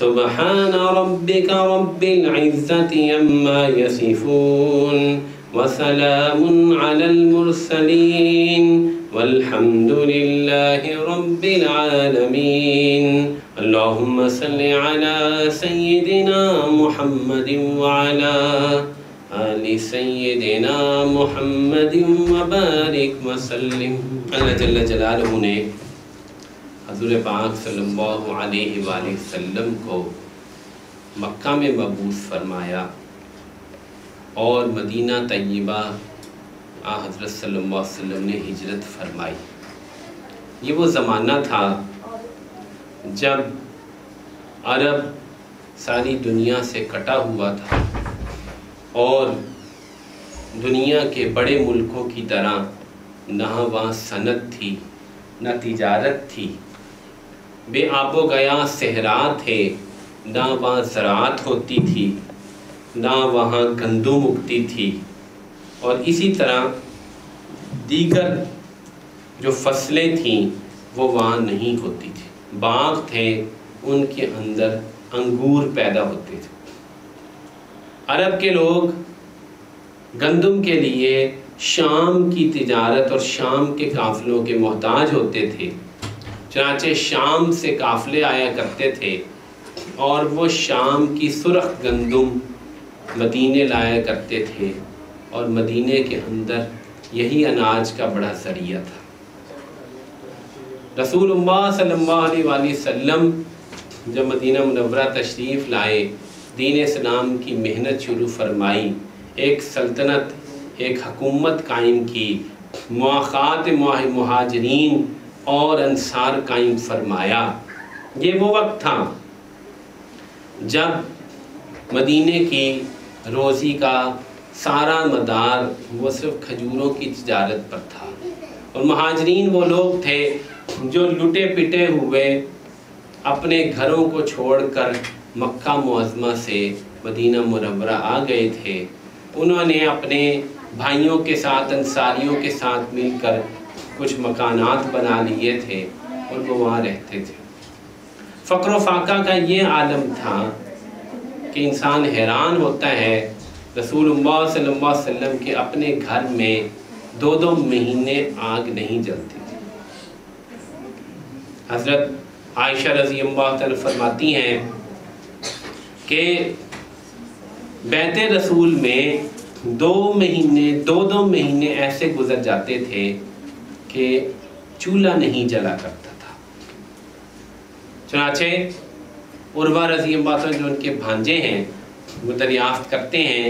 سبحان ربك رب العزة عما يصفون وسلام على المرسلين والحمد لله رب العالمين اللهم صل على سيدنا محمد وعلى آل سیدنا محمد وبارک وسلم۔ اللہ جل جلالہ نے حضور پاک صلی اللہ علیہ وآلہ وسلم کو مکہ میں مبعوث فرمایا اور مدینہ طیبہ حضرت صلی اللہ علیہ وسلم نے ہجرت فرمائی۔ یہ وہ زمانہ تھا جب عرب ساری دنیا سے کٹا ہوا تھا اور دنیا کے بڑے ملکوں کی طرح نہ وہاں صنعت تھی نہ تجارت تھی، بے آب و گیا صحرا تھے، نہ وہاں زراعت ہوتی تھی، نہ وہاں گندم اگتی تھی، اور اسی طرح دیگر جو فصلیں تھیں وہ وہاں نہیں ہوتی تھی۔ باغ تھے، ان کے اندر انگور پیدا ہوتے تھے۔ عرب کے لوگ گندم کے لیے شام کی تجارت اور شام کے قافلوں کے محتاج ہوتے تھے، چنانچہ شام سے قافلے آیا کرتے تھے اور وہ شام کی سرخ گندم مدینے لایا کرتے تھے، اور مدینے کے اندر یہی اناج کا بڑا ذریعہ تھا۔ رسول اللہ صلی اللہ علیہ وآلہ وسلم جب مدینہ منورہ تشریف لائے، دین اسلام کی محنت شروع فرمائی، ایک سلطنت، ایک حکومت قائم کی، مواخات مہاجرین اور انصار قائم فرمایا۔ یہ وہ وقت تھا جب مدینے کی روزی کا سارا مدار وہ صرف کھجوروں کی تجارت پر تھا، اور مہاجرین وہ لوگ تھے جو لٹے پٹے ہوئے اپنے گھروں کو چھوڑ کر مکہ معظمہ سے مدینہ منورہ آ گئے تھے۔ انہوں نے اپنے بھائیوں کے ساتھ، انصاریوں کے ساتھ مل کر کچھ مکانات بنا لیے تھے اور وہ وہاں رہتے تھے۔ فقر و فاقہ کا یہ عالم تھا کہ انسان حیران ہوتا ہے۔ رسول اللہ صلی اللہ علیہ وسلم کے اپنے گھر میں 2 مہینے آگ نہیں جلتی تھی۔ حضرت عائشہ رضی اللہ عنہ فرماتی ہیں کہ بیت رسول میں 2 مہینے ایسے گزر جاتے تھے کہ چولہا نہیں جلا کرتا تھا۔ چنانچہ عروہ رضی اللہ عنہ جو ان کے بھانجے ہیں وہ دریافت کرتے ہیں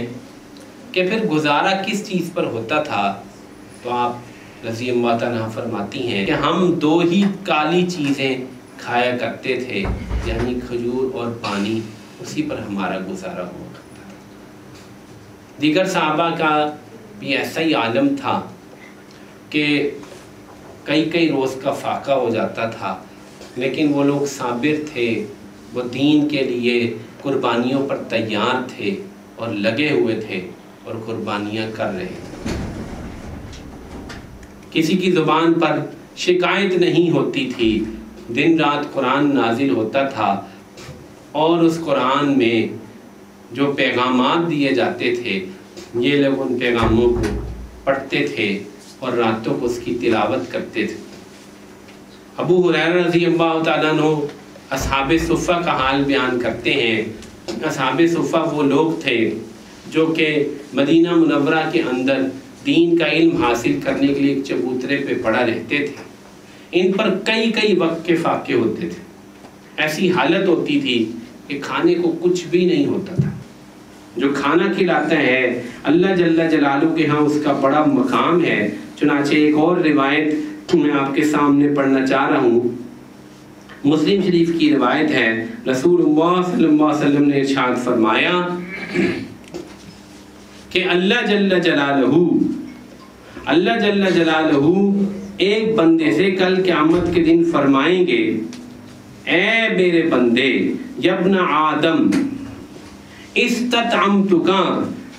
کہ پھر گزارا کس چیز پر ہوتا تھا، تو آپ رضی اللہ عنہ فرماتی ہیں کہ ہم 2 ہی کالی چیزیں کھایا کرتے تھے، یعنی کھجور اور پانی، اسی پر ہمارا گزارا ہوا کرتا تھا۔ دیگر صحابہ کا بھی ایسا ہی عالم تھا کہ کئی روز کا فاقہ ہو جاتا تھا، لیکن وہ لوگ صابر تھے، وہ دین کے لیے قربانیوں پر تیار تھے اور لگے ہوئے تھے اور قربانیاں کر رہے تھے۔ کسی کی زبان پر شکایت نہیں ہوتی تھی، دن رات قرآن نازل ہوتا تھا، اور اس قرآن میں جو پیغامات دیے جاتے تھے یہ لوگ ان پیغاموں کو پڑھتے تھے اور راتوں کو اس کی تلاوت کرتے تھے۔ ابو ہریرہ رضی اللہ تعالیٰ عنہ اصحاب صفہ کا حال بیان کرتے ہیں۔ اصحاب صفہ وہ لوگ تھے جو کہ مدینہ منورہ کے اندر دین کا علم حاصل کرنے کے لیے ایک چبوترے پہ پڑا رہتے تھے۔ ان پر کئی وقت کے فاقے ہوتے تھے، ایسی حالت ہوتی تھی کہ کھانے کو کچھ بھی نہیں ہوتا تھا۔ جو کھانا کھلاتا ہے اللہ جل جلالہ کے ہاں اس کا بڑا مقام ہے۔ چنانچہ ایک اور روایت میں آپ کے سامنے پڑھنا چاہ رہا ہوں، مسلم شریف کی روایت ہے۔ رسول اللہ صلی اللہ علیہ وسلم نے ارشاد فرمایا کہ اللہ جل جلالہ ایک بندے سے کل قیامت کے دن فرمائیں گے، اے میرے بندے، یبن آدم استطعمتک،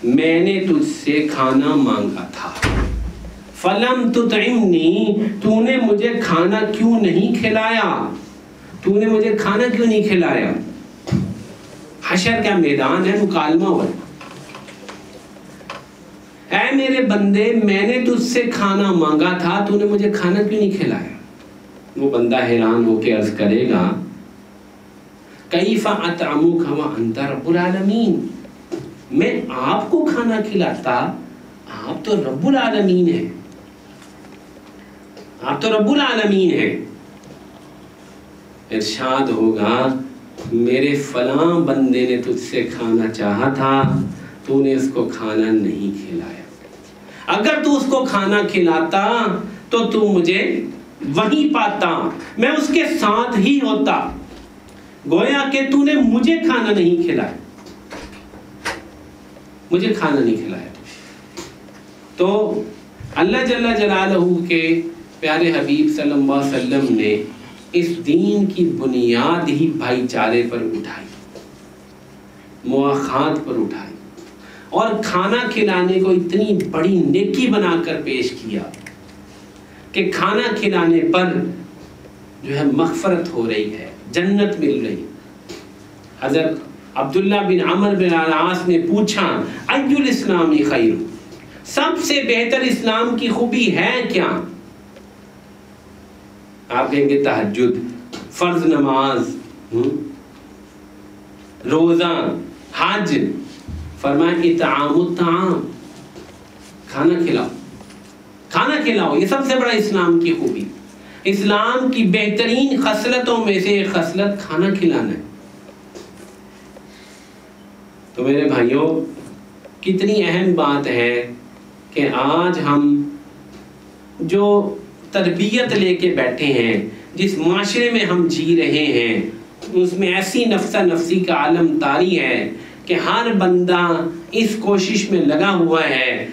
میں نے تجھ سے کھانا مانگا تھا، فلم تطعمنی، تو نے مجھے کھانا کیوں نہیں کھلایا، تو نے مجھے کھانا کیوں نہیں کھلایا؟ حشر کا میدان ہے، مکالمہ ہوا۔ اے میرے بندے، میں نے تجھ سے کھانا مانگا تھا، تو نے مجھے کھانا کیوں نہیں کھلایا؟ وہ بندہ حیران ہو کے عرض کرے گا کیف اطعمک وانت رب العالمین، میں آپ کو کھانا کھلاتا، آپ تو رب العالمین ہیں، آپ تو رب العالمین ہیں۔ ارشاد ہوگا میرے فلاں بندے نے تجھ سے کھانا چاہا تھا، تو نے اس کو کھانا نہیں کھلایا، اگر تو اس کو کھانا کھلاتا تو تو مجھے وہیں پاتا، میں اس کے ساتھ ہی ہوتا، گویا کہ تو نے مجھے کھانا نہیں کھلایا، مجھے کھانا نہیں کھلایا۔ تو اللہ جل جلالہ کے پیارے حبیب صلی اللہ علیہ وسلم نے اس دین کی بنیاد ہی بھائی چارے پر اٹھائی، مواخات پر اٹھائی، اور کھانا کھلانے کو اتنی بڑی نیکی بنا کر پیش کیا کہ کھانا کھلانے پر جو ہے مغفرت ہو رہی ہے، جنت مل رہی۔ حضرت عبداللہ بن عمر بن العاص نے پوچھا ایُّ الاسلام خیر، سب سے بہتر اسلام کی خوبی ہے کیا؟ آپ کہیں گے تہجد، فرض نماز، روزہ، حج۔ فرمایا اطعام الطعام، کھانا کھلاؤ، کھانا کھلاؤ، یہ سب سے بڑا اسلام کی خوبی۔ اسلام کی بہترین خصلتوں میں سے ایک خصلت کھانا کھلانا ہے۔ تو میرے بھائیوں، کتنی اہم بات ہے کہ آج ہم جو تربیت لے کے بیٹھے ہیں، جس معاشرے میں ہم جی رہے ہیں، اس میں ایسی نفسہ نفسی کا عالم طاری ہے کہ ہر بندہ اس کوشش میں لگا ہوا ہے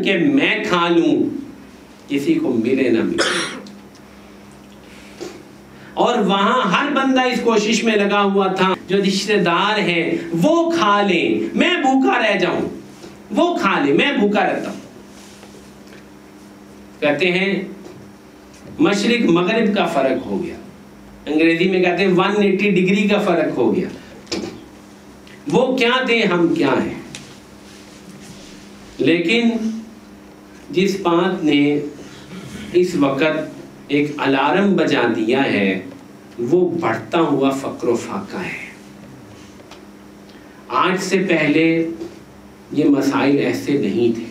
کہ میں کھا لوں، کسی کو ملے نہ ملے، اور وہاں ہر بندہ اس کوشش میں لگا ہوا تھا جو رشتہ دار ہے وہ کھا لیں، میں بھوکا رہ جاؤں، وہ کھا لیں، میں بھوکا رہتا ہوں۔ کہتے ہیں مشرق مغرب کا فرق ہو گیا، انگریزی میں کہتے ہیں 180 ڈگری کا فرق ہو گیا، وہ کیا تھے، ہم کیا ہیں۔ لیکن جس بات نے اس وقت ایک الارم بجا دیا ہے وہ بڑھتا ہوا فقر و فاقہ ہے۔ آج سے پہلے یہ مسائل ایسے نہیں تھے۔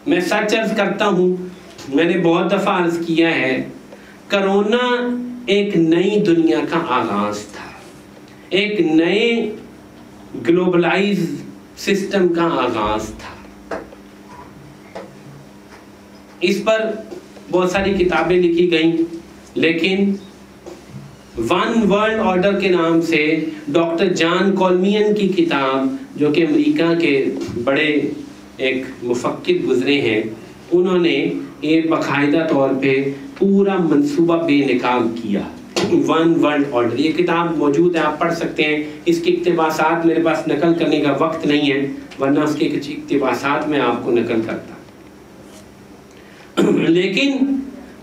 میں سچ عرض کرتا ہوں، میں نے بہت دفعہ عرض کیا ہے، کرونا ایک نئی دنیا کا آغاز تھا، ایک نئے گلوبلائز سسٹم کا آغاز تھا۔ اس پر بہت ساری کتابیں لکھی گئیں، لیکن ون ورلڈ آرڈر کے نام سے ڈاکٹر جان کولمین کی کتاب، جو کہ امریکہ کے بڑے ایک مفکر گزرے ہیں، انہوں نے یہ باقاعدہ طور پہ پورا منصوبہ بے نقاب کیا، ون ورلڈ آرڈر۔ یہ کتاب موجود ہے، آپ پڑھ سکتے ہیں۔ اس کے اقتباسات میرے پاس نقل کرنے کا وقت نہیں ہے، ورنہ اس کے کچھ اقتباسات میں آپ کو نقل کرتا۔ لیکن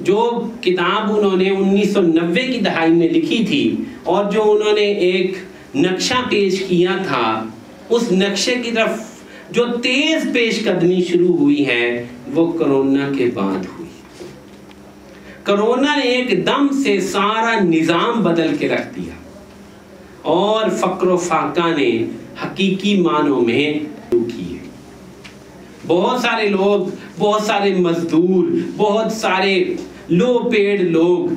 جو کتاب انہوں نے 1990 کی دہائی میں لکھی تھی، اور جو انہوں نے ایک نقشہ پیش کیا تھا، اس نقشے کی طرف جو تیز پیش قدمی شروع ہوئی ہے وہ کرونا کے بعد ہوئی۔ کرونا نے ایک دم سے سارا نظام بدل کے رکھ دیا، اور فقر و فاقہ نے حقیقی معنوں میں شروع کی ہے۔ بہت سارے لوگ، بہت سارے مزدور، بہت سارے لو پیڈ لوگ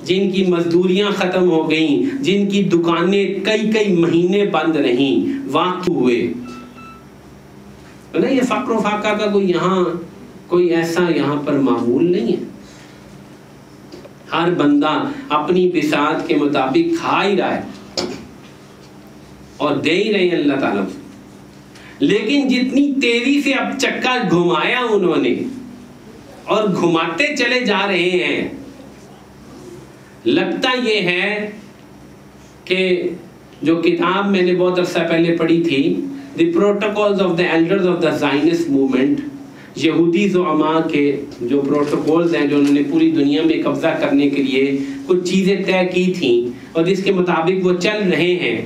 جن کی مزدوریاں ختم ہو گئیں، جن کی دکانیں کئی مہینے بند رہیں، واقع ہوئے۔ یہ فقر و فاقہ کا کوئی ایسا یہاں پر معمول نہیں ہے۔ ہر بندہ اپنی بساط کے مطابق کھا ہی رہا ہے اور دے ہی رہے ہیں اللہ تعالیٰ سے۔ لیکن جتنی تیزی سے اب چکا گھمایا انہوں نے اور گھماتے چلے جا رہے ہیں، لگتا یہ ہے کہ جو کتاب میں نے بہت عرصہ پہلے پڑھی تھی، the protocols of the elders of the zionist movement, یہودی زعماء کے جو پروٹوکولز ہیں جو انہوں نے پوری دنیا میں قبضہ کرنے کے لیے کچھ چیزیں طے کی تھیں اور جس کے مطابق وہ چل رہے ہیں،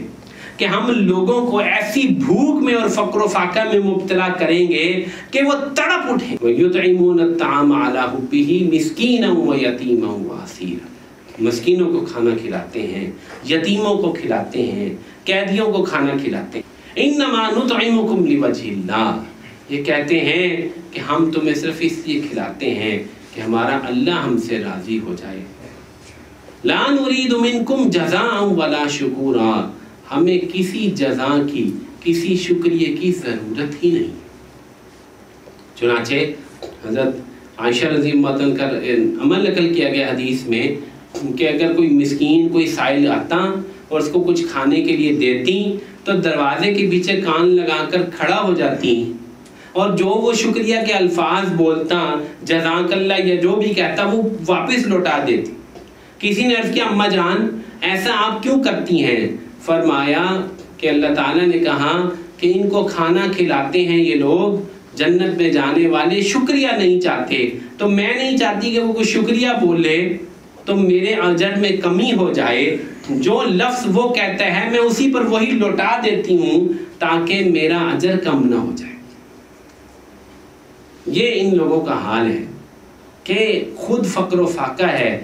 کہ ہم لوگوں کو ایسی بھوک میں اور فقر و فاقہ میں مبتلا کریں گے کہ وہ تڑپ اٹھیں. وَيُطْعِمُونَ الطَّعَامَ عَلَىٰ حُبِّهِ مِسْكِينًا وَيَتِيمًا وَأَسِيرًا. مسکینوں کو کھانا کھلاتے ہیں، یتیموں کو کھلاتے ہیں، قیدیوں کو کھانا کھلاتے ہیں. انما نطعمکم لوجہ اللہ. یہ کہتے ہیں کہ ہم تمہیں صرف اس لیے کھلاتے ہیں کہ ہمارا اللہ ہم سے راضی ہو جائے. لا نريد منکم جزاء ولا شکورا. ہمیں کسی جزا کی، کسی شکریہ کی ضرورت ہی نہیں. چنانچہ حضرت عائشہ رضی اللہ عنہ کا عمل نقل کیا گیا حدیث میں کہ اگر کوئی مسکین، کوئی سائل آتا اور اس کو کچھ کھانے کے لیے دیتی تو دروازے کے پیچھے کان لگا کر کھڑا ہو جاتی اور جو وہ شکریہ کے الفاظ بولتا، جزاک اللہ یا جو بھی کہتا، وہ واپس لوٹا دیتی. کسی نے عرض کیا اماں جان ایسا آپ کیوں کرتی ہیں؟ فرمایا کہ اللہ تعالیٰ نے کہا کہ ان کو کھانا کھلاتے ہیں یہ لوگ جنت میں جانے والے، شکریہ نہیں چاہتے، تو میں نہیں چاہتی کہ وہ کوئی شکریہ بولے تو میرے اجر میں کمی ہو جائے. جو لفظ وہ کہتا ہے میں اسی پر وہی لوٹا دیتی ہوں تاکہ میرا اجر کم نہ ہو جائے. یہ ان لوگوں کا حال ہے کہ خود فقر و فاقہ ہے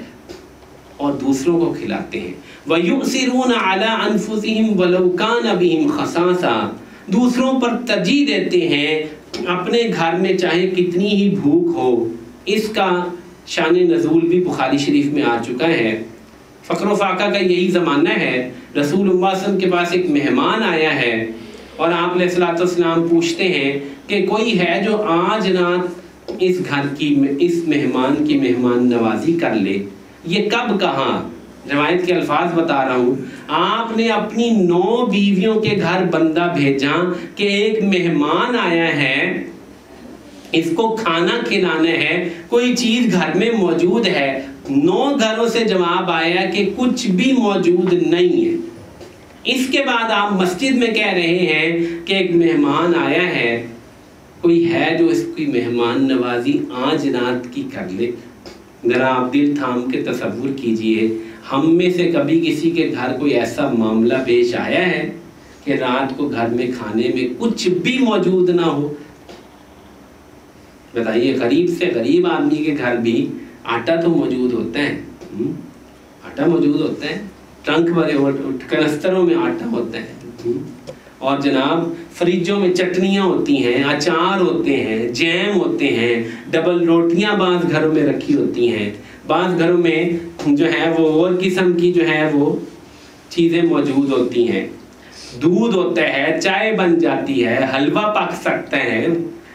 اور دوسروں کو کھلاتے ہیں. وَيُؤْثِرُونَ عَلَىٰ أَنفُسِهِمْ وَلَوْ كَانَ بِهِمْ خَصَاصَةٌ. دوسروں پر ترجیح دیتے ہیں اپنے گھر میں چاہے کتنی ہی بھوک ہو. اس کا شان نزول بھی بخاری شریف میں آ چکا ہے. فقر و فاقہ کا یہی زمانہ ہے. رسول اللہ صلی اللہ علیہ وسلم کے پاس ایک مہمان آیا ہے اور آپ علیہ الصلوۃ والسلام پوچھتے ہیں کہ کوئی ہے جو آج رات اس گھر کی، اس مہمان کی مہمان نوازی کر لے. یہ کب کہاں؟ روایت کے الفاظ بتا رہا ہوں. آپ نے اپنی 9 بیویوں کے گھر بندہ بھیجا کہ ایک مہمان آیا ہے، اس کو کھانا کھلانا ہے، کوئی چیز گھر میں موجود ہے. 9 گھروں سے جواب آیا کہ کچھ بھی موجود نہیں ہے. اس کے بعد آپ مسجد میں کہہ رہے ہیں کہ ایک مہمان آیا ہے، کوئی ہے جو اس کی مہمان نوازی آج رات کی کر لے. ذرا آپ دل تھام کے تصور کیجئے، ہم میں سے کبھی کسی کے گھر کوئی ایسا معاملہ پیش آیا ہے کہ رات کو گھر میں کھانے میں کچھ بھی موجود نہ ہو؟ بتائیے، غریب سے غریب آدمی کے گھر بھی آٹا تو موجود ہوتا ہے، آٹا موجود ہوتا ہے، ٹرنک بھرے کنستروں میں آٹا ہوتا ہے، اور جناب فریجوں میں چٹنیاں ہوتی ہیں، اچار ہوتے ہیں، جیم ہوتے ہیں، ڈبل روٹیاں بعض گھروں میں رکھی ہوتی ہیں، بعض گھروں میں جو ہے وہ اور قسم کی جو ہے وہ چیزیں موجود ہوتی ہیں. دودھ ہوتا ہے، چائے بن جاتی ہے، حلوہ پک سکتا ہے.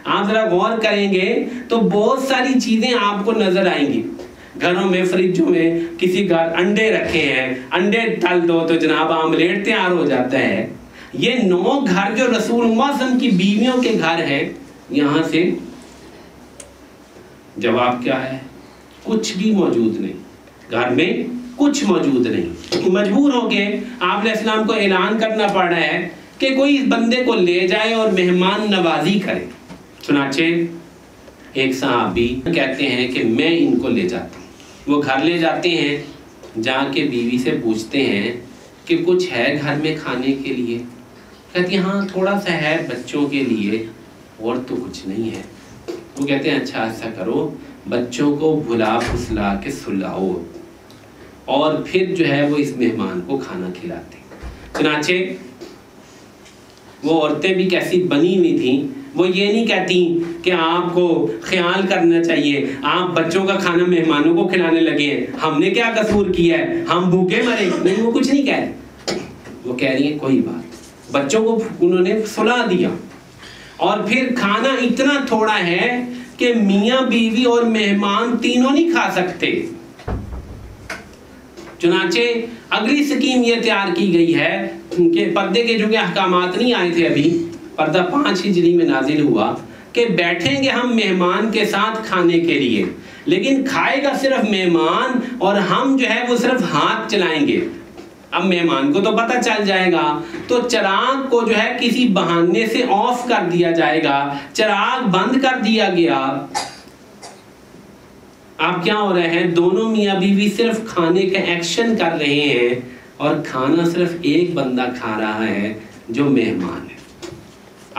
آپ ذرا غور کریں گے تو بہت ساری چیزیں آپ کو نظر آئیں گی. گھروں میں فریجوں میں کسی گھر انڈے رکھے ہیں، انڈے ڈال دو تو جناب آملیٹ تیار ہو جاتا ہے. یہ 9 گھر جو رسول اللہ صلی اللہ علیہ وسلم کی بیویوں کے گھر ہیں، یہاں سے جواب کیا ہے؟ کچھ بھی موجود نہیں، گھر میں کچھ موجود نہیں. مجبور ہو کے آپ علیہ السلام کو اعلان کرنا پڑ رہا ہے کہ کوئی اس بندے کو لے جائے اور مہمان نوازی کرے. چنانچہ ایک صحابی کہتے ہیں کہ میں ان کو لے جاتا ہوں. وہ گھر لے جاتے ہیں، جا کے بیوی سے پوچھتے ہیں کہ کچھ ہے گھر میں کھانے کے لیے؟ کہتی ہاں تھوڑا سا ہے بچوں کے لیے، اور تو کچھ نہیں ہے. وہ کہتے ہیں اچھا ایسا کرو، بچوں کو بھلا پھسلا کے سلاؤ اور پھر جو ہے وہ اس مہمان کو کھانا کھلاتے. چنانچہ وہ عورتیں بھی کیسی بنی ہوئی تھیں، وہ یہ نہیں کہتی کہ آپ کو خیال کرنا چاہیے، آپ بچوں کا کھانا مہمانوں کو کھلانے لگے ہیں، ہم نے کیا قصور کیا ہے، ہم بھوکے مرے. نہیں، وہ کچھ نہیں کہہ رہے. وہ کہہ رہی ہیں کوئی بات. بچوں کو انہوں نے سلا دیا اور پھر کھانا اتنا تھوڑا ہے کہ میاں بیوی اور مہمان تینوں نہیں کھا سکتے. چنانچہ اگلی سکیم یہ تیار کی گئی ہے کہ پردے کے جو کہ احکامات نہیں آئے تھے ابھی، پردہ 5 ہجری میں نازل ہوا کہ بیٹھیں گے ہم مہمان کے ساتھ کھانے کے لیے، لیکن کھائے گا صرف مہمان اور ہم جو ہے وہ صرف ہاتھ چلائیں گے. اب مہمان کو تو پتہ چل جائے گا تو چراغ کو جو ہے کسی بہانے سے آف کر دیا جائے گا. چراغ بند کر دیا گیا. آپ کیا ہو رہے ہیں، دونوں میاں بیوی صرف کھانے کا ایکشن کر رہے ہیں اور کھانا صرف ایک بندہ کھا رہا ہے جو مہمان ہے۔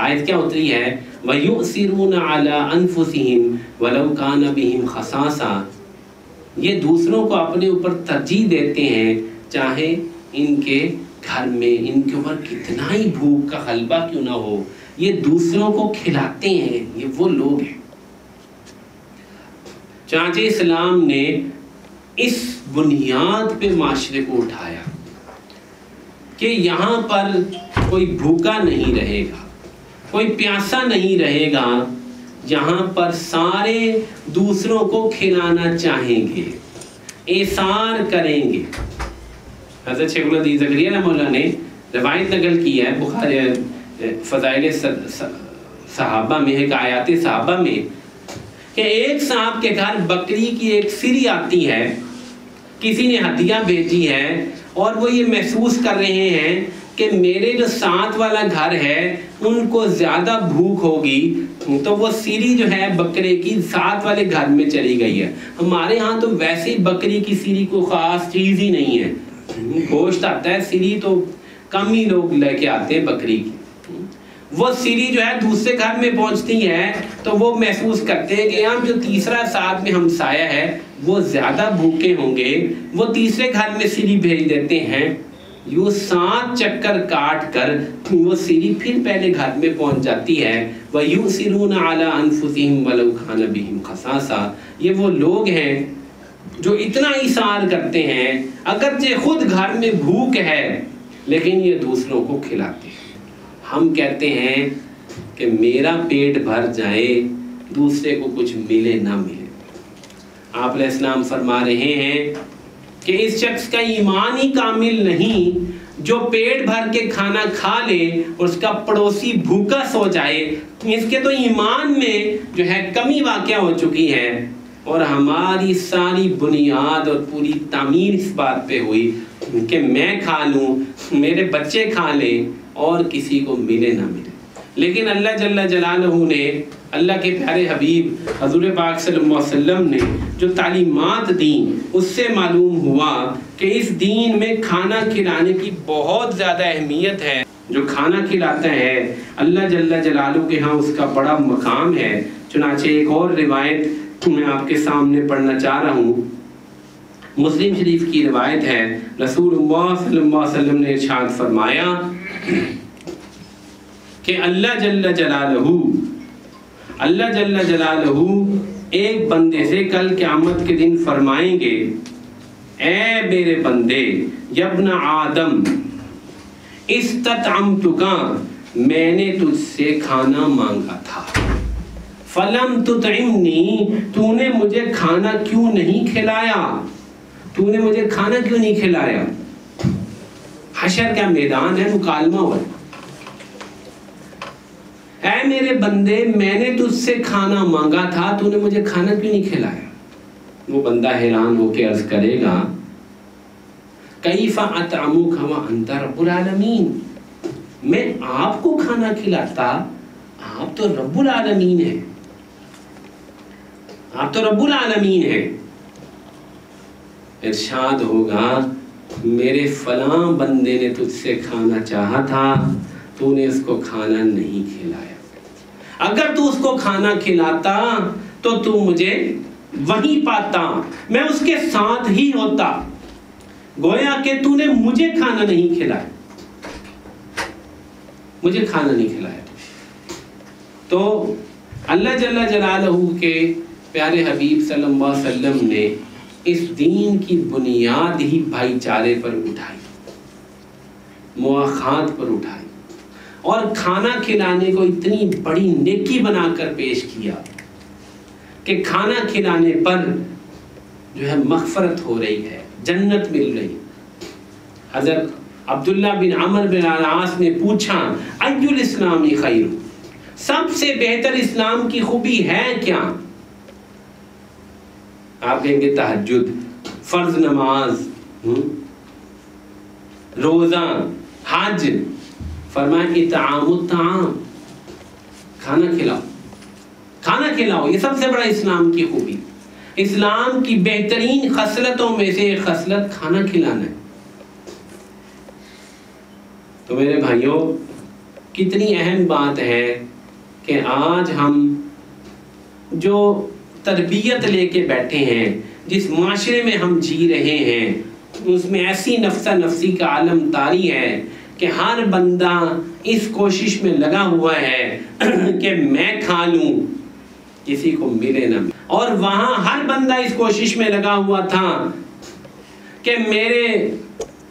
آیت کیا اتری ہے؟ وَيُؤْثِرُونَ عَلَىٰ أَنفُسِهِمْ وَلَوْ كَانَ بِهِمْ خَصَاصَةٌ، یہ دوسروں کو اپنے اوپر ترجیح دیتے ہیں چاہے ان کے گھر میں ان کے اوپر کتنا ہی بھوک کا غلبہ کیوں نہ ہو، یہ دوسروں کو کھلاتے ہیں، یہ وہ لوگ ہیں۔ چنانچہ اسلام نے اس بنیاد پہ معاشرے کو اٹھایا کہ یہاں پر کوئی بھوکا نہیں رہے گا، کوئی پیاسا نہیں رہے گا، یہاں پر سارے دوسروں کو کھلانا چاہیں گے، ایثار کریں گے۔ حضرت شیخ الحدیث زکریا رحمہ اللہ نے روایت نقل کی ہے بخاری فضائل صحابہ میں، ایک آیات صحابہ میں، کہ ایک صاحب کے گھر بکری کی ایک سری آتی ہے، کسی نے ہدیہ بھیجی ہے اور وہ یہ محسوس کر رہے ہیں کہ میرے جو ساتھ والا گھر ہے ان کو زیادہ بھوک ہوگی، تو وہ سیری جو ہے بکرے کی ساتھ والے گھر میں چلی گئی ہے۔ ہمارے ہاں تو ویسے ہی بکری کی سیری کو خاص چیز ہی نہیں ہے، گوشت آتا ہے، سیری تو کم ہی لوگ لے کے آتے ہیں بکری کی۔ وہ سیری جو ہے دوسرے گھر میں پہنچتی ہے تو وہ محسوس کرتے ہیں کہ ہم جو تیسرا ساتھ میں ہمسایہ ہے وہ زیادہ بھوکے ہوں گے، وہ تیسرے گھر میں سیری بھیج دیتے ہیں، یوں 7 چکر کاٹ کر وہ سیری پھر پہلے گھر میں پہنچ جاتی ہے۔ وَيُؤْثِرُونَ عَلَىٰ أَنفُسِهِمْ وَلَوْ كَانَ بِهِمْ خَصَاصَةٌ، یہ وہ لوگ ہیں جو اتنا ایثار کرتے ہیں اگرچہ خود گھر میں بھوک ہے لیکن یہ دوسروں کو کھلاتے ہیں۔ ہم کہتے ہیں کہ میرا پیٹ بھر جائے دوسرے کو کچھ ملے نہ ملے۔ آپ علیہ السلام فرما رہے ہیں کہ اس شخص کا ایمان ہی کامل نہیں جو پیٹ بھر کے کھانا کھا لے اور اس کا پڑوسی بھوکا سو جائے، اس کے تو ایمان میں جو ہے کمی واقع ہو چکی ہے، اور ہماری ساری بنیاد اور پوری تعمیر اس بات پہ ہوئی کہ میں کھا لوں، میرے بچے کھا لیں اور کسی کو ملے نہ ملے۔ لیکن اللہ جل جلالہ نے، اللہ کے پیارے حبیب حضور پاک صلی اللہ علیہ وسلم نے جو تعلیمات دیں اس سے معلوم ہوا کہ اس دین میں کھانا کھلانے کی بہت زیادہ اہمیت ہے۔ جو کھانا کھلاتا ہے اللہ جل جلالہ کے ہاں اس کا بڑا مقام ہے۔ چنانچہ ایک اور روایت میں آپ کے سامنے پڑھنا چاہ رہا ہوں، مسلم شریف کی روایت ہے، رسول اللہ صلی اللہ علیہ وسلم نے ارشاد فرمایا کہ اللہ جل جلالہ ایک بندے سے کل قیامت کے دن فرمائیں گے، اے میرے بندے، یبن آدم استطعمتک، میں نے تجھ سے کھانا مانگا تھا، فلم تطعمنی، تو نے مجھے کھانا کیوں نہیں کھلایا، تو نے مجھے کھانا کیوں نہیں کھلایا۔ حشر کا میدان ہے، مکالمہ ہوا، اے میرے بندے میں نے تجھ سے کھانا مانگا تھا، تو نے مجھے کھانا کیوں نہیں کھلایا۔ وہ بندہ حیران ہو کے عرض کرے گا، کیف اطعمک وانت رب العالمین، میں آپ کو کھانا کھلاتا، آپ تو رب العالمین ہیں، آپ تو رب العالمین ہیں۔ ارشاد ہوگا، میرے فلاں بندے نے تجھ سے کھانا چاہا تھا، تو نے اس کو کھانا نہیں کھلایا، اگر تو اس کو کھانا کھلاتا تو تو مجھے وہیں پاتا، میں اس کے ساتھ ہی ہوتا، گویا کہ تو نے مجھے کھانا نہیں کھلایا، مجھے کھانا نہیں کھلایا۔ تو اللہ جل جلالہ کے پیارے حبیب صلی اللہ علیہ وسلم نے اس دین کی بنیاد ہی بھائی چارے پر اٹھائی، مواخات پر اٹھائی، اور کھانا کھلانے کو اتنی بڑی نیکی بنا کر پیش کیا کہ کھانا کھلانے پر جو ہے مغفرت ہو رہی ہے، جنت مل رہی۔ حضرت عبداللہ بن عمر بن العاص نے پوچھا، ای الاسلام خیر، سب سے بہتر اسلام کی خوبی ہے کیا؟ آپ کہیں گے تہجد، فرض نماز، روزہ، حج۔ فرمایا اطعام الطعام، کھانا کھلاؤ، کھانا کھلاؤ، یہ سب سے بڑا اسلام کی خوبی، اسلام کی بہترین خصلتوں میں سے ایک خصلت کھانا کھلانا ہے۔ تو میرے بھائیوں کتنی اہم بات ہے کہ آج ہم جو تربیت لے کے بیٹھے ہیں، جس معاشرے میں ہم جی رہے ہیں، اس میں ایسی نفسا نفسی کا عالم طاری ہے کہ ہر بندہ اس کوشش میں لگا ہوا ہے کہ میں کھا لوں کسی کو ملے نہ، اور وہاں ہر بندہ اس کوشش میں لگا ہوا تھا کہ میرے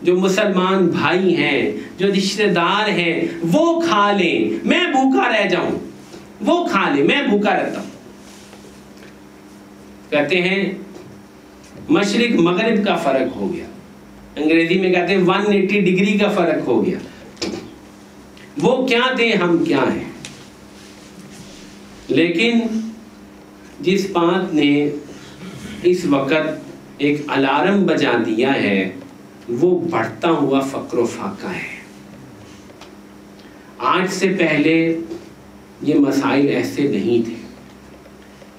جو مسلمان بھائی ہیں، جو رشتہ دار ہیں، وہ کھا لیں، میں بھوکا رہ جاؤں، وہ کھا لیں، میں بھوکا رہتا ہوں۔ کہتے ہیں مشرق مغرب کا فرق ہو گیا، انگریزی میں کہتے ہیں 180 ڈگری کا فرق ہو گیا۔ وہ کیا تھے، ہم کیا ہیں۔ لیکن جس بات نے اس وقت ایک الارم بجا دیا ہے وہ بڑھتا ہوا فقر و فاقہ ہے۔ آج سے پہلے یہ مسائل ایسے نہیں تھے۔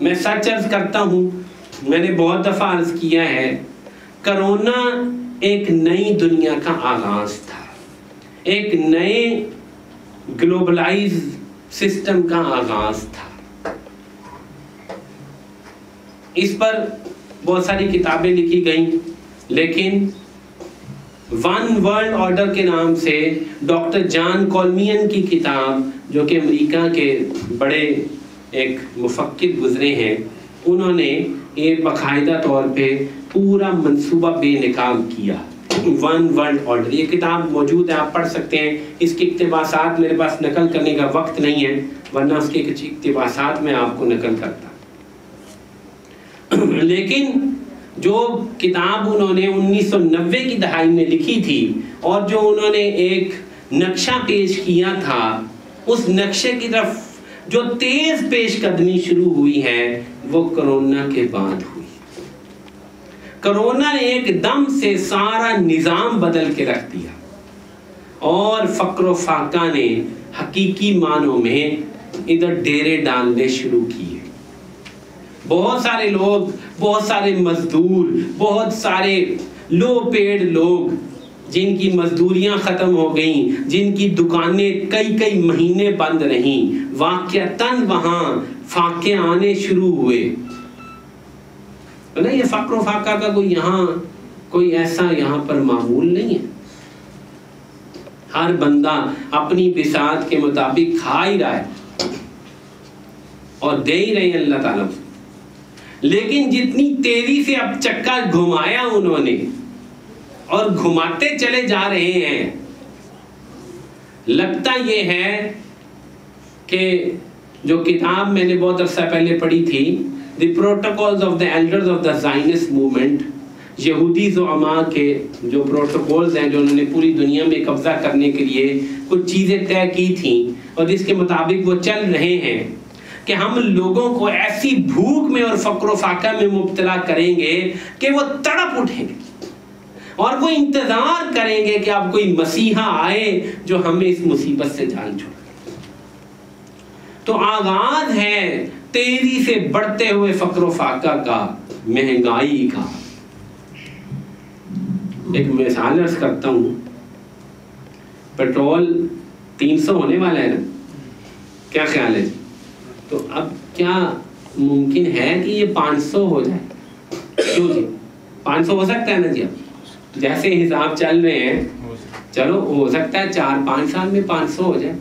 میں سچ عرض کرتا ہوں، میں نے بہت دفعہ عرض کیا ہے، کرونا ایک نئی دنیا کا آغاز تھا، ایک نئے گلوبلائز سسٹم کا آغاز تھا۔ اس پر بہت ساری کتابیں لکھی گئیں، لیکن ون ورلڈ آرڈر کے نام سے ڈاکٹر جان کولمین کی کتاب، جو کہ امریکہ کے بڑے ایک مفکر گزرے ہیں، انہوں نے ایک باقاعدہ طور پہ پورا منصوبہ بے نقاب کیا، ون ورلڈ آرڈر۔ یہ کتاب موجود ہے، آپ پڑھ سکتے ہیں۔ اس کے اقتباسات میرے پاس نقل کرنے کا وقت نہیں ہے، ورنہ اس کے کچھ اقتباسات میں آپ کو نقل کرتا۔ لیکن جو کتاب انہوں نے 1990 کی دہائی میں لکھی تھی اور جو انہوں نے ایک نقشہ پیش کیا تھا، اس نقشے کی طرف جو تیز پیش قدمی شروع ہوئی ہے وہ کرونا کے بعد ہوئی۔ کرونا نے ایک دم سے سارا نظام بدل کے رکھ دیا اور فقر و فاقہ نے حقیقی معنوں میں ادھر ڈیرے ڈالنے شروع کیے۔ بہت سارے لوگ، بہت سارے مزدور، بہت سارے لو پیڈ لوگ جن کی مزدوریاں ختم ہو گئیں، جن کی دکانیں کئی مہینے بند رہیں، واقعتاً وہاں فاقے آنے شروع ہوئے۔ یہ فقر و فاقہ کا کوئی ایسا یہاں پر معمول نہیں ہے۔ ہر بندہ اپنی بساط کے مطابق کھا ہی رہا ہے اور دے ہی رہے ہیں اللہ تعالیٰ سے۔ لیکن جتنی تیزی سے اب چکا گھمایا انہوں نے اور گھماتے چلے جا رہے ہیں، لگتا یہ ہے کہ جو کتاب میں نے بہت عرصہ پہلے پڑھی تھی، the protocols of the elders of the zionist movement, یہودی زعماء کے جو پروٹوکولز ہیں جو انہوں نے پوری دنیا میں قبضہ کرنے کے لیے کچھ چیزیں طے کی تھیں اور جس کے مطابق وہ چل رہے ہیں کہ ہم لوگوں کو ایسی بھوک میں اور فقر و فاقہ میں مبتلا کریں گے کہ وہ تڑپ اٹھیں گے اور وہ انتظار کریں گے کہ اب کوئی مسیحا آئے جو ہمیں اس مصیبت سے جان چھوڑے۔ تو آغاز ہے تیزی سے بڑھتے ہوئے فقر و فاقہ کا، مہنگائی کا۔ ایک مثال عرض کرتا ہوں، پیٹرول 300 ہونے والا ہے نا، کیا خیال ہے؟ تو اب کیا ممکن ہے کہ یہ 500 ہو جائے؟ کیوں جی 500 ہو سکتا ہے نا جی؟ اب جیسے حساب چل رہے ہیں، چلو ہو سکتا ہے 4-5 سال میں 500 ہو جائے،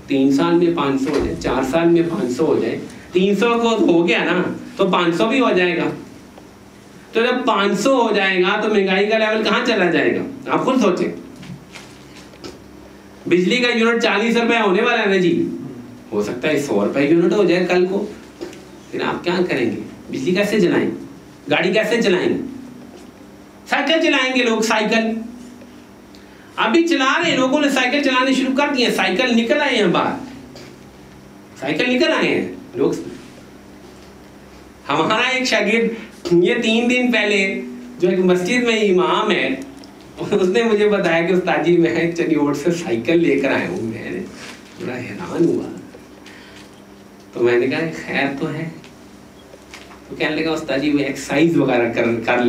3 سال میں 500 ہو جائے، 4 سال میں 500 ہو جائے۔ 300 کو ہو گیا نا تو 500 بھی ہو جائے گا۔ تو جب 500 ہو جائے گا تو مہنگائی کا لیول کہاں چلا جائے گا؟ آپ خود سوچیں۔ بجلی کا یونٹ 40 روپے ہونے والا ہے نا جی، ہو سکتا ہے 100 روپے یونٹ ہو جائے کل کو، پھر آپ کیا کریں گے؟ بجلی کیسے جلائیں؟ گاڑی کیسے چلائیں گے؟ سائیکل چلائیں گے لوگ، سائیکل ابھی چلا رہے ہیں، لوگوں نے سائیکل چلانے شروع کر دیے، سائیکل نکل آئے ہیں باہر، سائیکل نکل آئے ہیں لوگ۔ ہمارا ایک شاگرد یہ 3 دن پہلے جو ایک مسجد میں امام ہے، اس نے مجھے بتایا کہ استاد جی میں چنیوٹ سے سائیکل لے کر آیا ہوں۔ میں نے بڑا حیران ہوا، تو میں نے کہا خیر تو ہے، تو کہنے لگا استاد جی وہ ایکسرسائز وغیرہ کر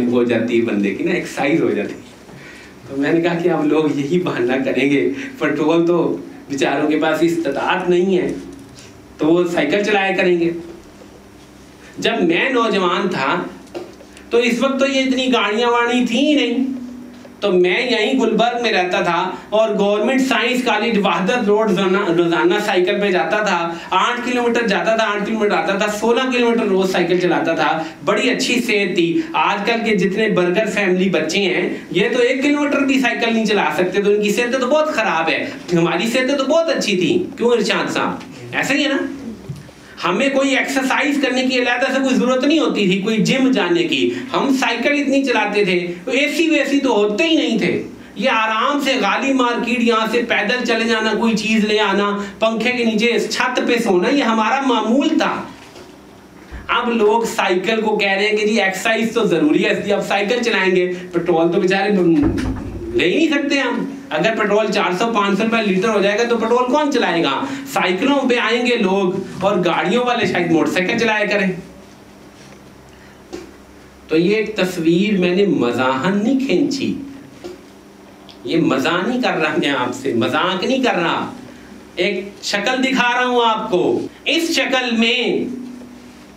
ہو جاتی ہے بندے کی نا، ایکسرسائز ہو جاتی ہے۔ تو میں نے کہا کہ اب لوگ یہی بہانہ کریں گے، پیٹرول تو بیچاروں کے پاس استطاعت نہیں ہے تو وہ سائیکل چلایا کریں گے۔ جب میں نوجوان تھا تو اس وقت تو یہ اتنی گاڑیاں واڑی تھیں ہی نہیں، تو میں یہیں گلبرگ میں رہتا تھا اور گورنمنٹ سائنس کالج وحدت روڈ روزانہ سائیکل پہ جاتا تھا، 8 کلومیٹر جاتا تھا، 8 کلومیٹر آتا تھا، 16 کلومیٹر روز سائیکل چلاتا تھا، بڑی اچھی صحت تھی۔ آج کل کے جتنے برگر فیملی بچے ہیں یہ تو 1 کلومیٹر بھی سائیکل نہیں چلا سکتے، تو ان کی صحت تو بہت خراب ہے، ہماری صحت تو بہت اچھی تھی، کیوں ارشاد صاحب؟ ایسا ہی ہے نا، ہمیں کوئی ایکسرسائز کرنے کی علیحدہ سے کوئی ضرورت نہیں ہوتی تھی، کوئی جم جانے کی، ہم سائیکل اتنی چلاتے تھے، اے سی ویسی تو ہوتے ہی نہیں تھے، یہ آرام سے غالی مارکیٹ یہاں سے پیدل چلے جانا، کوئی چیز لے آنا، پنکھے کے نیچے چھت پہ سونا، یہ ہمارا معمول تھا۔ اب لوگ سائیکل کو کہہ رہے ہیں کہ جی ایکسرسائز تو ضروری ہے اس لیے اب سائیکل چلائیں گے، پیٹرول تو بیچارے لے ہی نہیں سکتے ہم، اگر پیٹرول 400-500 روپے لیٹر ہو جائے گا تو پیٹرول کون چلائے گا؟ سائیکلوں پہ آئیں گے لوگ اور گاڑیوں والے شاید موٹر سائیکل چلایا کریں۔ تو یہ ایک تصویر میں نے مزاحن نہیں کھینچی، یہ مزاح نہیں کر رہا، میں آپ سے مذاق نہیں کر رہا، ایک شکل دکھا رہا ہوں آپ کو۔ اس شکل میں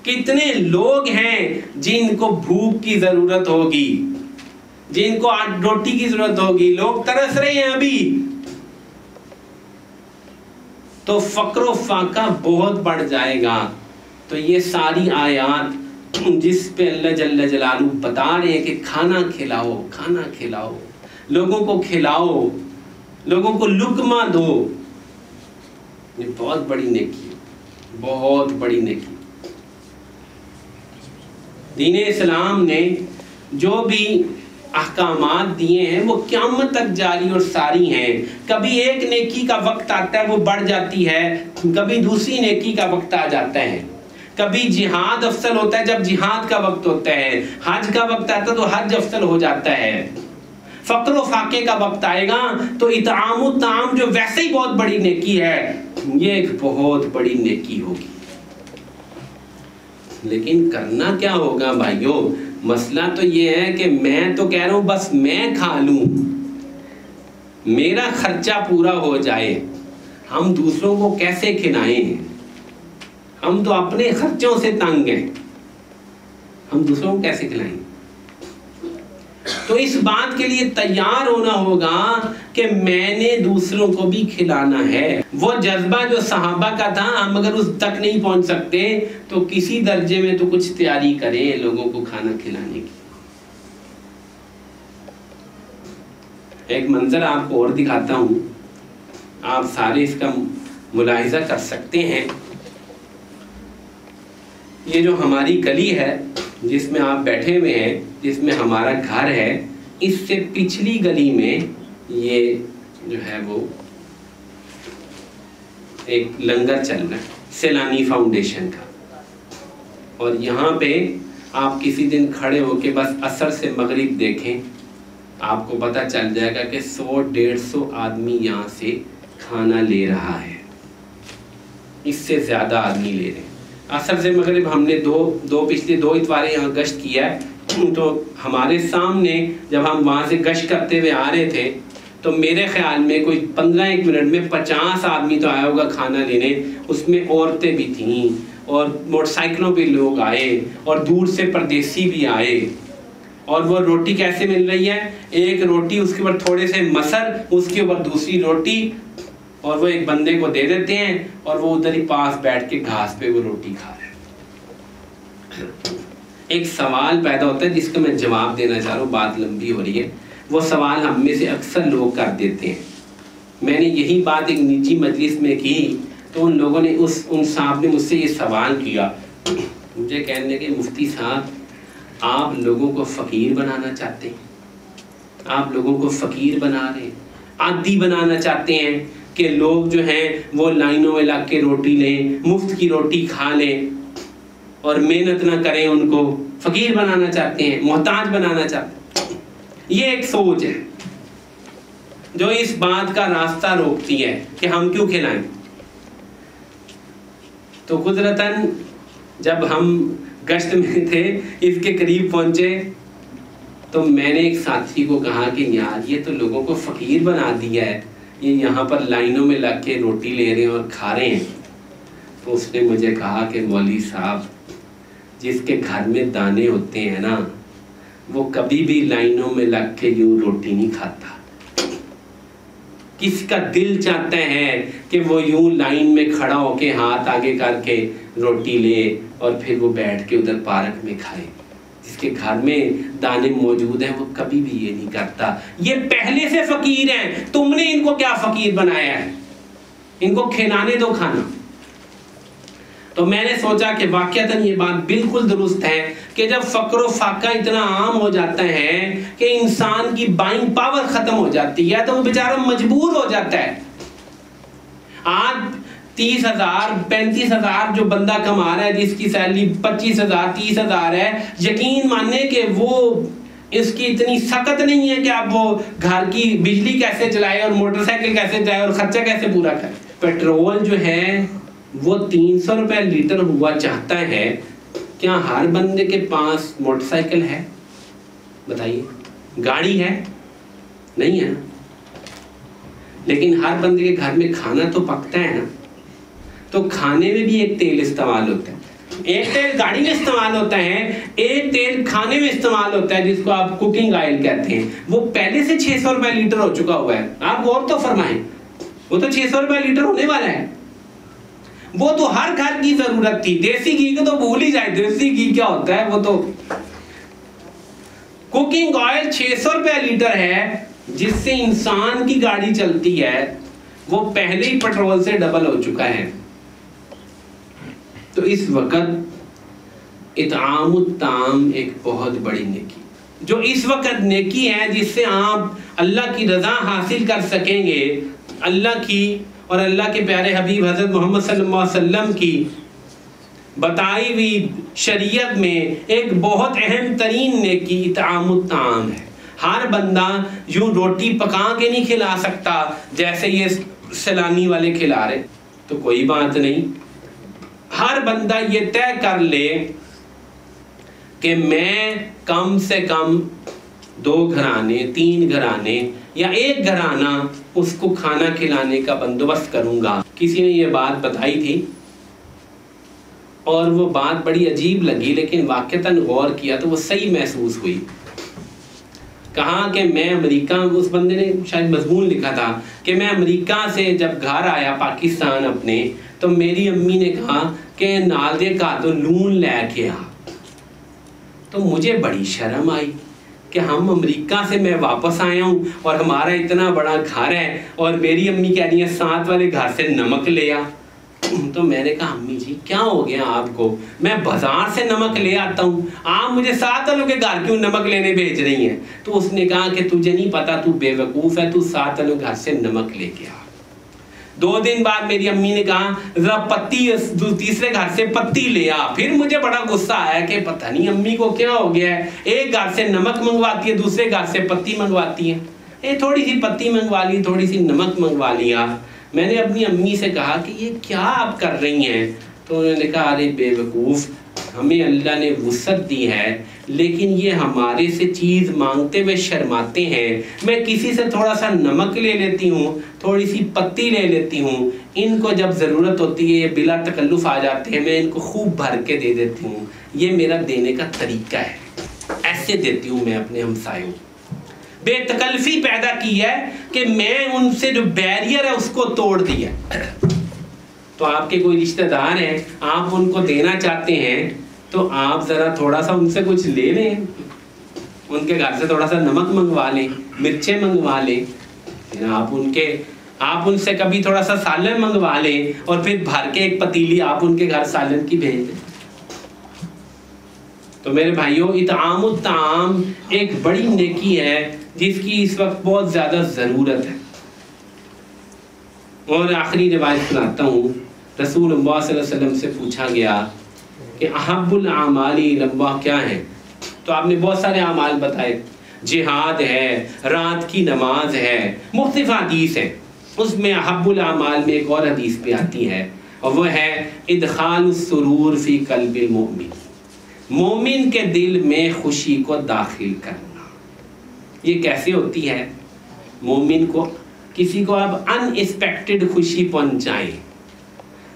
کتنے لوگ ہیں جن کو بھوک کی ضرورت ہوگی، جن کو روٹی کی ضرورت ہوگی، لوگ ترس رہے ہیں ابھی، تو فقر و فاقہ بہت بڑھ جائے گا۔ تو یہ ساری آیات جس پہ اللہ جل جلالہ بتا رہے ہیں کہ کھانا کھلاؤ، کھانا کھلاؤ، لوگوں کو کھلاؤ، لوگوں کو لقمہ دو، یہ بہت بڑی نیکی ہے، بہت بڑی نیکی۔ دین اسلام نے جو بھی احکامات دیے ہیں وہ قیامت تک جاری اور ساری ہیں، کبھی ایک نیکی کا وقت آتا ہے وہ بڑھ جاتی ہے، کبھی دوسری نیکی کا وقت آ جاتا ہے، کبھی جہاد افضل ہوتا ہے جب جہاد کا وقت ہوتا ہے، حج کا وقت آتا ہے تو حج افضل ہو جاتا ہے، فقر و فاقے کا وقت آئے گا تو اطعام الطعام جو ویسے ہی بہت بڑی نیکی ہے یہ ایک بہت بڑی نیکی ہوگی۔ لیکن کرنا کیا ہوگا بھائیوں؟ مسئلہ تو یہ ہے کہ میں تو کہہ رہا ہوں بس میں کھا لوں، میرا خرچہ پورا ہو جائے، ہم دوسروں کو کیسے کھلائیں؟ ہم تو اپنے خرچوں سے تنگ ہیں، ہم دوسروں کو کیسے کھلائیں؟ تو اس بات کے لیے تیار ہونا ہوگا کہ میں نے دوسروں کو بھی کھلانا ہے۔ وہ جذبہ جو صحابہ کا تھا، ہم اگر اس تک نہیں پہنچ سکتے تو کسی درجے میں تو کچھ تیاری کریں لوگوں کو کھانا کھلانے کی۔ ایک منظر آپ کو اور دکھاتا ہوں، آپ سارے اس کا ملاحظہ کر سکتے ہیں۔ یہ جو ہماری گلی ہے جس میں آپ بیٹھے ہوئے ہیں، جس میں ہمارا گھر ہے، اس سے پچھلی گلی میں یہ جو ہے وہ ایک لنگر چل رہا ہے سیلانی فاؤنڈیشن کا، اور یہاں پہ آپ کسی دن کھڑے ہو کے بس عصر سے مغرب دیکھیں، آپ کو پتہ چل جائے گا کہ 100-150 آدمی یہاں سے کھانا لے رہا ہے، اس سے زیادہ آدمی لے رہے ہیں۔ عصر سے مغرب ہم نے پچھلے 2 اتواریں یہاں گشت کیا ہے، تو ہمارے سامنے جب ہم وہاں سے گشت کرتے ہوئے آ رہے تھے تو میرے خیال میں کوئی 15 منٹ میں 50 آدمی تو آیا ہوگا کھانا لینے، اس میں عورتیں بھی تھیں اور موٹر سائیکلوں پہ لوگ آئے اور دور سے پردیسی بھی آئے۔ اور وہ روٹی کیسے مل رہی ہے؟ ایک روٹی، اس کے اوپر تھوڑے سے مسر، اس کے اوپر دوسری روٹی، اور وہ ایک بندے کو دے دیتے ہیں اور وہ ادھر ہی پاس بیٹھ کے گھاس پہ وہ روٹی کھا رہے ہیں۔ ایک سوال پیدا ہوتا ہے جس کا میں جواب دینا چاہ رہا ہوں، بات لمبی ہو رہی ہے، وہ سوال ہم میں سے اکثر لوگ کر دیتے ہیں۔ میں نے یہی بات ایک نجی مجلس میں کی تو ان لوگوں نے ان صاحب نے مجھ سے یہ سوال کیا، مجھے کہنے لگے مفتی صاحب آپ لوگوں کو فقیر بنانا چاہتے ہیں، آپ لوگوں کو فقیر بنا رہے ہیں، عادی بنانا چاہتے ہیں کہ لوگ جو ہیں وہ لائنوں میں لگ کے روٹی لیں، مفت کی روٹی کھا لیں اور محنت نہ کریں، ان کو فقیر بنانا چاہتے ہیں، محتاج بنانا چاہتے ہیں۔ یہ ایک سوچ ہے جو اس بات کا راستہ روکتی ہے کہ ہم کیوں کھلائیں۔ تو قدرتاً جب ہم گشت میں تھے، اس کے قریب پہنچے تو میں نے ایک ساتھی کو کہا کہ یار یہ تو لوگوں کو فقیر بنا دیا ہے، یہ یہاں پر لائنوں میں لگ کے روٹی لے رہے ہیں اور کھا رہے ہیں۔ تو اس نے مجھے کہا کہ مولوی صاحب جس کے گھر میں دانے ہوتے ہیں نا وہ کبھی بھی لائنوں میں لگ کے یوں روٹی نہیں کھاتا، کس کا دل چاہتا ہے کہ وہ یوں لائن میں کھڑا ہو کے ہاتھ آگے کر کے روٹی لے اور پھر وہ بیٹھ کے ادھر پارک میں کھائے۔ جس کے گھر میں دانے موجود ہیں وہ کبھی بھی یہ نہیں کرتا۔ یہ پہلے سے فقیر ہیں، تم نے ان کو کیا فقیر بنایا ہے؟ ان کو کھلانے دو کھانا۔ تو میں نے سوچا کہ واقعتاً یہ بات بالکل درست ہے کہ جب فقر و فاقہ اتنا عام ہو جاتا ہے کہ انسان کی بائنگ پاور ختم ہو جاتی ہے تو وہ بیچارہ مجبور ہو جاتا ہے۔ آج 30,000 35,000 جو بندہ کما رہا ہے، جس کی سیلری 25,000 30,000 ہے، یقین ماننے کہ وہ اس کی اتنی سخت نہیں ہے کہ اب وہ گھر کی بجلی کیسے چلائے اور موٹر سائیکل کیسے چلائے اور خرچہ کیسے پورا کرے۔ پیٹرول جو ہے وہ 300 روپے لیٹر ہوا چاہتا ہے، کیا ہر بندے کے پاس موٹر سائیکل ہے؟ بتائیے، گاڑی ہے؟ نہیں ہے نا۔ لیکن ہر بندے کے گھر میں کھانا تو پکتا ہے نا، تو کھانے میں بھی ایک تیل استعمال ہوتا ہے، ایک تیل گاڑی میں استعمال ہوتا ہے، ایک تیل کھانے میں استعمال ہوتا ہے جس کو آپ کوکنگ آئل کہتے ہیں۔ وہ پہلے سے 600 روپے لیٹر ہو چکا ہوا ہے، آپ غور تو فرمائیں، وہ تو 600 روپے لیٹر ہونے والا ہے۔ وہ تو ہر گھر کی ضرورت تھی۔ دیسی گھی کو تو بھول ہی جائے، دیسی گھی کیا ہوتا ہے، وہ تو کوکنگ آئل 600 روپے لیٹر ہے جس سے انسان کی گاڑی چلتی ہے، وہ پہلے ہی پیٹرول سے ڈبل ہو چکا ہے۔ تو اس وقت اطعام الطعام ایک بہت بڑی نیکی، جو اس وقت نیکی ہے جس سے آپ اللہ کی رضا حاصل کر سکیں گے، اللہ کی اور اللہ کے پیارے حبیب حضرت محمد صلی اللہ علیہ وسلم کی بتائی ہوئی شریعت میں ایک بہت اہم ترین نیکی اطعام الطعام ہے۔ ہر بندہ یوں روٹی پکا کے نہیں کھلا سکتا جیسے یہ سیلانی والے کھلا رہے، تو کوئی بات نہیں، ہر بندہ یہ طے کر لے کہ میں کم سے کم 2 گھرانے 3 گھرانے یا 1 گھرانہ اس کو کھانا کھلانے کا بندوبست کروں گا۔ کسی نے یہ بات بتائی تھی اور وہ بات بڑی عجیب لگی، لیکن واقعتاً غور کیا تو وہ صحیح محسوس ہوئی۔ کہا کہ میں امریکہ، اس بندے نے شاید مضمون لکھا تھا کہ میں امریکہ سے جب گھر آیا پاکستان اپنے، تو میری امی نے کہا کہ نالدے کا تو لون لے کے آ۔ تو مجھے بڑی شرم آئی کہ ہم امریکہ سے میں واپس آیا ہوں اور ہمارا اتنا بڑا گھر ہے اور میری امی کہہ رہی ہیں ساتھ والے گھر سے نمک لے آ۔ تو میں نے کہا امی جی کیا ہو گیا آپ کو، میں بازار سے نمک لے آتا ہوں، آپ مجھے ساتھ والوں کے گھر کیوں نمک لینے بھیج رہی ہیں؟ تو اس نے کہا کہ تجھے نہیں پتا، تو بے وقوف ہے، تو ساتھ والوں گھر سے نمک لے کے آ۔ 2 دن بعد میری امی نے کہا ذرا پتی تیسرے گھر سے پتی لے آ۔ پھر مجھے بڑا غصہ آیا کہ پتہ نہیں امی کو کیا ہو گیا ہے، ایک گھر سے نمک منگواتی ہے، دوسرے گھر سے پتی منگواتی ہے، تھوڑی سی پتی منگوا لی، تھوڑی سی نمک منگوا لیا۔ میں نے اپنی امی سے کہا کہ یہ کیا آپ کر رہی ہیں؟ تو انہوں نے کہا ارے بے وقوف، ہمیں اللہ نے وسعت دی ہے لیکن یہ ہمارے سے چیز مانگتے ہوئے شرماتے ہیں۔ میں کسی سے تھوڑا سا نمک لے لیتی ہوں، تھوڑی سی پتی لے لیتی ہوں، ان کو جب ضرورت ہوتی ہے یہ بلا تکلف آ جاتے ہیں، میں ان کو خوب بھر کے دے دیتی ہوں۔ یہ میرا دینے کا طریقہ ہے، ایسے دیتی ہوں میں اپنے ہمسایوں۔ بے تکلفی پیدا کی ہے کہ میں ان سے جو بیریئر ہے اس کو توڑ دیا۔ تو آپ کے کوئی رشتہ دار ہیں، آپ ان کو دینا چاہتے ہیں تو آپ ذرا تھوڑا سا ان سے کچھ لے لیں، ان کے گھر سے تھوڑا سا نمک منگوا لیں، مرچیں منگوا لیں، آپ ان سے کبھی تھوڑا سا سالن منگوا لیں اور پھر بھر کے ایک پتیلی آپ ان کے گھر سالن کی بھیج دیں۔ تو میرے بھائیوں، اطعام الطعام ایک بڑی نیکی ہے جس کی اس وقت بہت زیادہ ضرورت ہے۔ اور آخری روایت سناتا ہوں، رسول اللہ صلی اللہ علیہ وسلم سے پوچھا گیا کہ احب الاعمال الی اللہ کیا ہے؟ تو آپ نے بہت سارے اعمال بتائے، جہاد ہے، رات کی نماز ہے، مختلف حدیث ہے۔ اس میں احب الاعمال میں ایک اور حدیث پہ آتی ہے اور وہ ہے ادخال السرور فی قلب المؤمن، مومن کے دل میں خوشی کو داخل کرنا۔ یہ کیسے ہوتی ہے؟ مومن کو کسی کو اب ان ایکسپیکٹڈ خوشی پہنچائیں،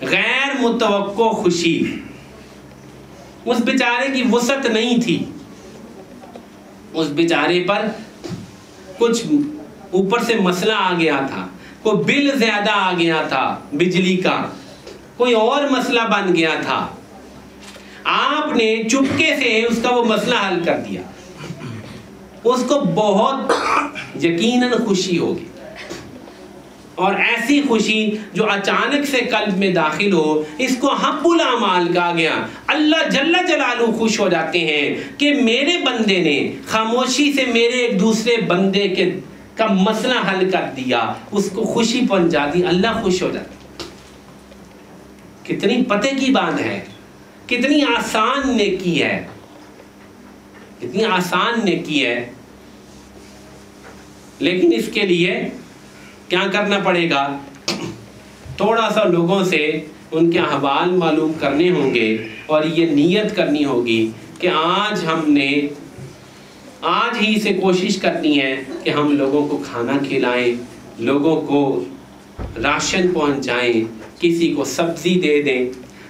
غیر متوقع خوشی، اس بیچارے کی وسعت نہیں تھی، اس بیچارے پر کچھ اوپر سے مسئلہ آ گیا تھا، کوئی بل زیادہ آ گیا تھا بجلی کا، کوئی اور مسئلہ بن گیا تھا، آپ نے چپکے سے اس کا وہ مسئلہ حل کر دیا، اس کو بہت یقیناً خوشی ہوگی۔ اور ایسی خوشی جو اچانک سے قلب میں داخل ہو، اس کو حب الاعمال کہا گیا۔ اللہ جل جلالہ خوش ہو جاتے ہیں کہ میرے بندے نے خاموشی سے میرے ایک دوسرے بندے کا مسئلہ حل کر دیا، اس کو خوشی پہنچا دی، اللہ خوش ہو جاتا۔ کتنی پتے کی بات ہے، کتنی آسان نیکی ہے، کتنی آسان نیکی ہے، لیکن اس کے لیے کیا کرنا پڑے گا؟ تھوڑا سا لوگوں سے ان کے احوال معلوم کرنے ہوں گے اور یہ نیت کرنی ہوگی کہ آج ہم نے آج ہی سے کوشش کرنی ہے کہ ہم لوگوں کو کھانا کھلائیں، لوگوں کو راشن پہنچائیں، کسی کو سبزی دے دیں۔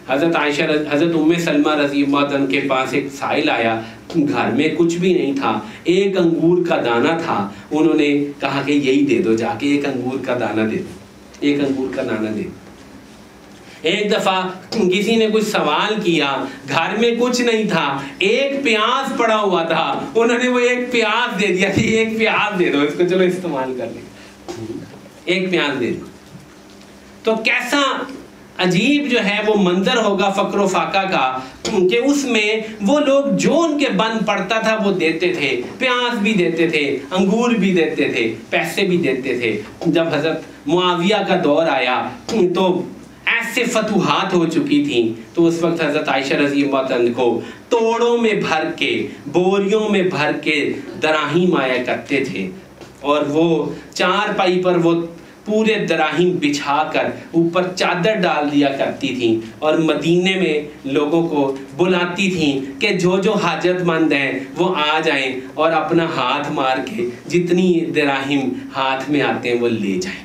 حضرت عائشہ حضرت ام سلمہ رضی اللہ عنہ کے پاس ایک سائل آیا، گھر میں کچھ بھی نہیں تھا، ایک انگور کا دانہ تھا، انہوں نے کہا کہ یہی دے دو، جا کے ایک انگور کا دانہ دے دو، ایک انگور کا دانہ دے دو۔ ایک دفعہ کسی نے کچھ سوال کیا، گھر میں کچھ نہیں تھا، ایک پیاز پڑا ہوا تھا، انہوں نے وہ ایک پیاز دے دیا کہ ایک پیاز دے دو، اس کو چلو استعمال کر لیں، ایک پیاز دے دو۔ تو کیسا عجیب جو ہے وہ منظر ہوگا فقر و فاقہ کا کہ اس میں وہ لوگ جو ان کے بن پڑتا تھا وہ دیتے تھے، پیاز بھی دیتے تھے، انگور بھی دیتے تھے، پیسے بھی دیتے تھے۔ جب حضرت معاویہ کا دور آیا تو ایسے فتوحات ہو چکی تھیں، تو اس وقت حضرت عائشہ رضی اللہ عنہ کو توڑوں میں بھر کے، بوریوں میں بھر کے دراہیم آیا کرتے تھے، اور وہ چار پائی پر وہ پورے دراہیم بچھا کر اوپر چادر ڈال دیا کرتی تھیں، اور مدینے میں لوگوں کو بلاتی تھیں کہ جو جو حاجت مند ہیں وہ آ جائیں اور اپنا ہاتھ مار کے جتنی دراہیم ہاتھ میں آتے ہیں وہ لے جائیں۔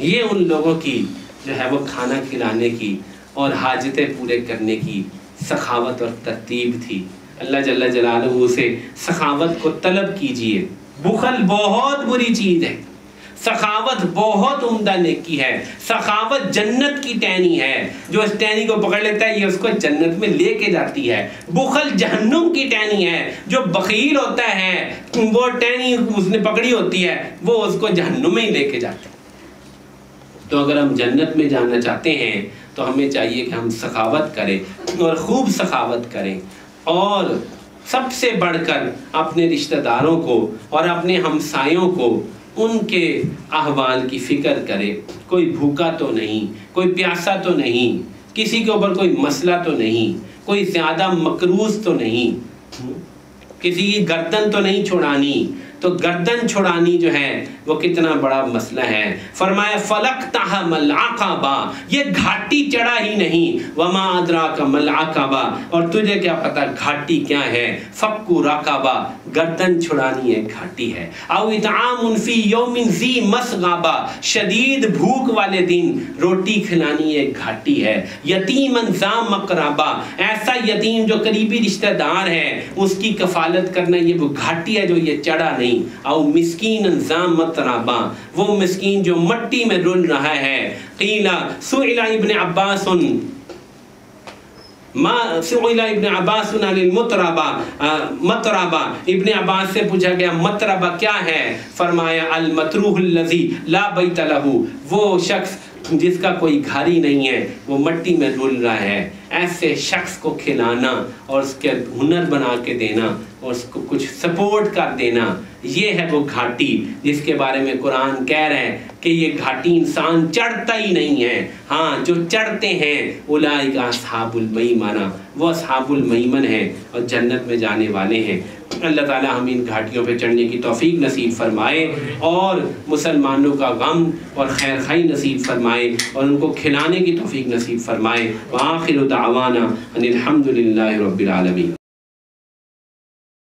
یہ ان لوگوں کی جو ہے وہ کھانا کھلانے کی اور حاجتیں پورے کرنے کی سخاوت اور ترتیب تھی۔ اللہ جل جلالہ سے سخاوت کو طلب کیجئے۔ بخل بہت بری چیز ہے، سخاوت بہت عمدہ نیکی ہے۔ سخاوت جنت کی ٹہنی ہے، جو اس ٹہنی کو پکڑ لیتا ہے یہ اس کو جنت میں لے کے جاتی ہے۔ بخل جہنم کی ٹہنی ہے، جو بخیل ہوتا ہے وہ ٹہنی اس نے پکڑی ہوتی ہے، وہ اس کو جہنم میں ہی لے کے جاتی ہے۔ تو اگر ہم جنت میں جانا چاہتے ہیں تو ہمیں چاہیے کہ ہم سخاوت کریں اور خوب سخاوت کریں، اور سب سے بڑھ کر اپنے رشتہ داروں کو اور اپنے ہمسایوں کو ان کے احوال کی فکر کرے۔ کوئی بھوکا تو نہیں، کوئی پیاسا تو نہیں، کسی کے اوپر کوئی مسئلہ تو نہیں، کوئی زیادہ مقروض تو نہیں، کسی کی گردن تو نہیں چھڑانی۔ تو گردن چھڑانی جو ہے وہ کتنا بڑا مسئلہ ہے۔ فرمایا فلقتها ما العقبہ، یہ گھاٹی چڑھا ہی نہیں، وما ادراک ما العقبہ، اور تجھے کیا پتا گھاٹی کیا ہے؟ فک رقبہ، گردن چھڑانی ایک گھاٹی ہے۔ او اطعام فی یوم ذی مسغبہ، شدید بھوک والے دن روٹی کھلانی ایک گھاٹی ہے۔ یتیما ذا مقربہ، ایسا یتیم جو قریبی رشتہ دار ہے اس کی کفالت کرنا یہ وہ گھاٹی ہے جو یہ چڑھا نہیں۔ او مسکین ذا متربہ، وہ مسکین جو مٹی میں رل رہا ہے۔ قیل سئل ابن عباس ما سئل ابن عباس عن المتربہ، متربہ، ابن عباس سے پوچھا گیا متربہ کیا ہے؟ فرمایا المتروح الذی لا بیت لہ، وہ شخص جس کا کوئی گھر ہی نہیں ہے، وہ مٹی میں رول رہا ہے۔ ایسے شخص کو کھلانا اور اس کے ہنر بنا کے دینا اور اس کو کچھ سپورٹ کر دینا، یہ ہے وہ گھاٹی جس کے بارے میں قرآن کہہ رہے ہیں کہ یہ گھاٹی انسان چڑھتا ہی نہیں ہے۔ ہاں جو چڑھتے ہیں اولئک اصحاب المیمنہ، وہ اصحاب المیمن ہیں اور جنت میں جانے والے ہیں۔ اللہ تعالی ہم ان گھاٹیوں پہ چڑھنے کی توفیق نصیب فرمائے اور مسلمانوں کا غم اور خیر خائی نصیب فرمائے اور ان کو کھلانے کی توفیق نصیب فرمائے۔ وآخر دعوانا ان الحمد للہ رب العالمین۔